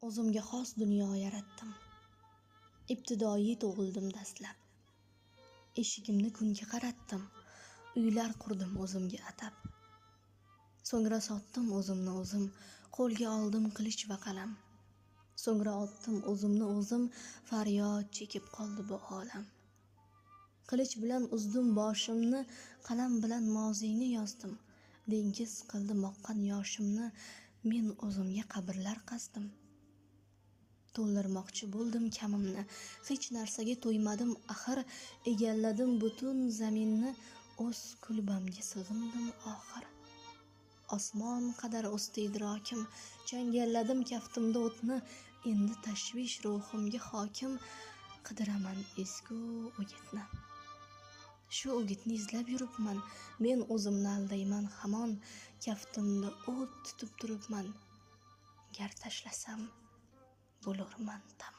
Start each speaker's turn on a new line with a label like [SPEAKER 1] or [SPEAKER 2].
[SPEAKER 1] O'zimga xos dunyo yaratdim. Ibtidoiy tug'ildim dastlab. Eshigimni kunga qaratdim. Uylar qurdim o'zimga atab. So'ngra sotdim o'zimni o'zim, qo'lga oldim qilich va qalam. So'ngra otdim o'zimni o'zim, faryod chekib qoldi bu olam. Qilich bilan uzdim boshimni, qalam bilan moziyni yozdim. Dengiz qildim oqqan yoshimni, men o'zimga qabrlar qazdim. To'ldirmoqchi bo'ldim kamimni, hech narsaga to'ymadim axir, egalladim butun zaminni, o'z kulbamga sig'indim oxir. Osmon qadar o'sdi idrokim, changalladim kaftimda o'tni, endi tashvish ruhimga hokim, qidiraman ezgu o'gitni. Shu o'gitni izlab yuribman, men o'zimni aldayman hamon, kaftimda o't tutib turibman. Gar tashlasam bo'lurman tamom.